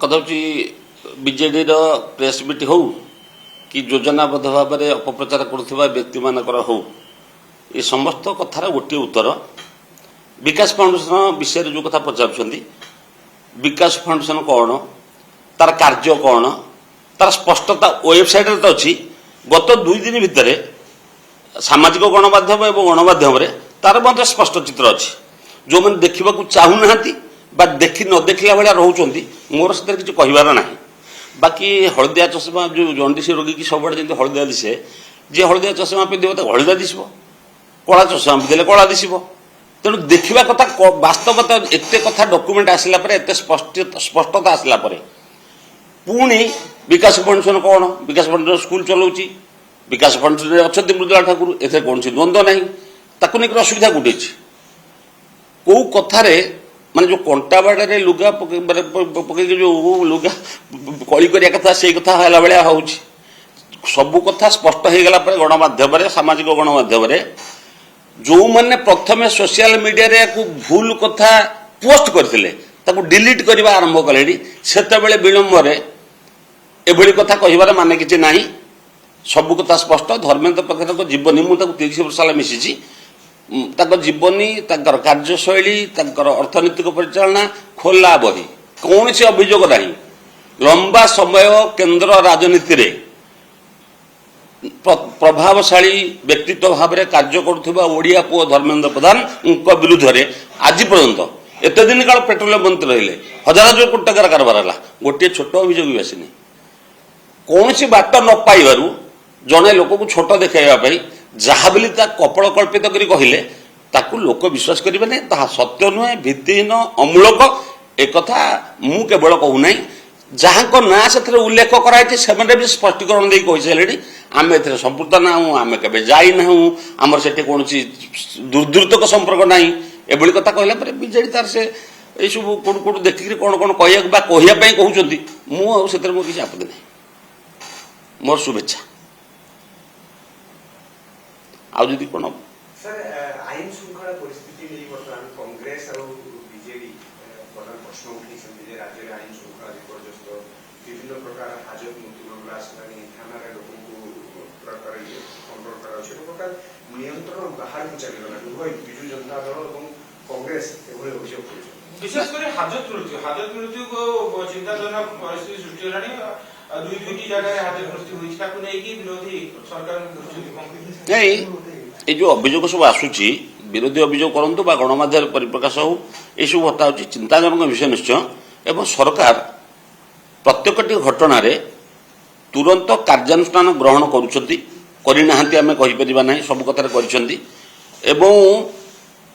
କଥା हूँ BJD press meet हो कि योजनाबद्ध भाव में अपप्रचार करुवा व्यक्ति मानकर हो ये समस्त कथार गोटे उत्तर विकास फाउंडेशन विषय जो कथा पचार विकास फाउंडेशन कौन तार कार्य कौन तार स्पष्टता वेबसाइट तो अच्छी गत 2 दिन भितर सामाजिक गणमाध्यम और गणमाध्यम तार मत स्पष्ट चित्र अच्छी जो मैंने देखा चाहूना देखी न देखला भाया रोच मोर से किसी कहबार ना बाकी हलदिया चषमा जो जंडिस रोगी की सब जमी हलदिया दिशे जी हलदिया चषमा पिंधे तो हलदिया दिशब कला चषमा पिंधे कला दिशब तेणु देखा कथा वास्तवता एत कथा डॉक्यूमेंट आसला एत स्पष्टता आसला पुणी विकास फाउंडेशन कौन विकास फाउंडेशन स्कूल चलाऊँच विकास फाउंडेशन अच्छा मृदुला ठाकुर ए कौन द्वंद्व ना ताकू नहीं असुविधा गोटे कौ कथार माने जो कंटा बाड़े लुगा पकई जो लुगा कली करिया कथा से कथा है भाया हो सबू कथा स्पष्ट हो गला गणमाध्यम सामाजिक गणमाध्यम जो मैंने प्रथम सोशल मीडिया को भूल कथा पोस्ट करते डिलीट करने आरंभ कले से विलंब एभली कथा कहबार माने किसी ना सबू कथा स्पष्ट धर्मेन्द्र प्रधान जीवनी मुझे 30 वर्ष है मिसी जीवनी कार्यशैली अर्थनैतिक परिचालना खोला बही कौन से अभियोग ना लंबा समय केंद्र राजनीति रे प्रभावशाली व्यक्तित्व भाव में कार्य करुवा ओडिया पुओ धर्मेन्द्र प्रधान विरुद्ध में आज पर्यंत एत दिन काल पेट्रोलियम मंत्री रहिले हजार हजार कोटी टकर कारबार है गोटे छोट अभियोग भी आसनी कौन सी बाट न पाइबारू जड़े लोक को छोट देखाइवाई जहाँ बोली कपल कल्पित कर कहले ताकू लोक विश्वास करेंगे नहीं ता सत्य नुहे भित्तिहीन अमूलक एक मु केवल कहूना जहाँ को ना से उल्लेख कराई से भी स्पष्टीकरण दे कही सारे आम ए संपुक्त ना आम के जाना आमर से कौन दुर्धृतक संपर्क ना एभली कथा कहला बीजेडी तार से ये सब कौट कौट देखिक कौन कौन कहवाई कहते मुझे मोर किसी आपत्ति नहीं मोर शुभेच्छा आदि कौन सर आईन श्रृंखला परिस्थिति नहीं बर्तमान कांग्रेस और बीजेडी प्रधान प्रश्न उठी राज्य में आईन श्रृंखला विपर्यस्त विभिन्न प्रकार हाजत मृत्यु मामला आसलानी थाना प्रकार कंट्रोल प्रकार नियंत्रण बाहर को चलीगला उभय विजु जनता दल और कांग्रेस एभली अभियोग कर विशेष कर हाजत मृत्यु को चिंताजनक परिस्थिति सृष्टि होलानी दुईटी जगह हाजत मृत्यु होइछ ताकू नै कि विरोधी सरकार नहीं ये जो अभियोग सब आसूची विरोधी अभियोग करंतु बा गणमाध्यम परिप्रकाश हो ये सब हता होची चिंताजनक विषय निश्चय एवं सरकार प्रत्येकटी घटना रे तुरंत कार्यानुष्ठान ग्रहण करुछंती करिनाहांती आमे कहि परिबा नाही सब कथार करिसंती एवं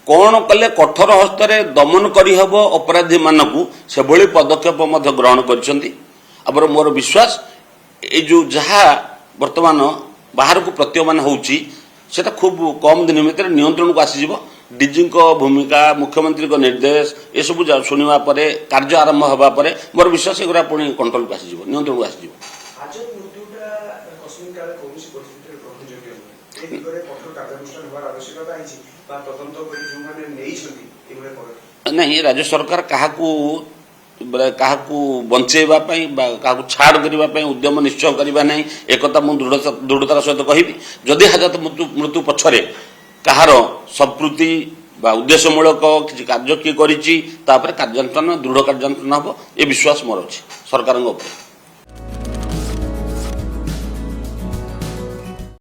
कौन कले कठोर हस्तरे दमन करि हबो अपराधी मानकू से भली पदक्षेप मध्य ग्रहण करिसंती आबर मोर विश्वास ये जो जहाँ वर्तमान बाहर को प्रतीयमान होउची सेटा खूब कम दिन भीतर नियंत्रण को आसीजिवो डीजी भूमिका मुख्यमंत्री को निर्देश ये सब शुणा कार्य आरंभ होगा मोर विश्वास एगुरा पुणी कंट्रोल को आसीजिवो नियंत्रण को आसीजिवो हाजत मृत्युटा अस्मिन काल कोनसी परिस्थिति ग्रहणयोग्य नहे ए दिगरे कठोर कार्यानुष्ठान होबार आवश्यकता आइछि बा तदंत करी जो माने नेइछंती एभले पर नहीं राज्य सरकार काहाकू बंचेबा पई बा काहाकू छाड़ करिबा पई उद्यम निश्चय करिबा नहीं एकता मु दृढ़तार सहित कहबी जदि हाजत मृत्यु पछरे कहार संस्कृति बा उद्देश्यमूलक किसी कार्य किए करिछि तापर कार्यानुष्ठान दृढ़ कार्यानुष्ठान हबो ए विश्वास मोर अछि सरकारक ऊपर।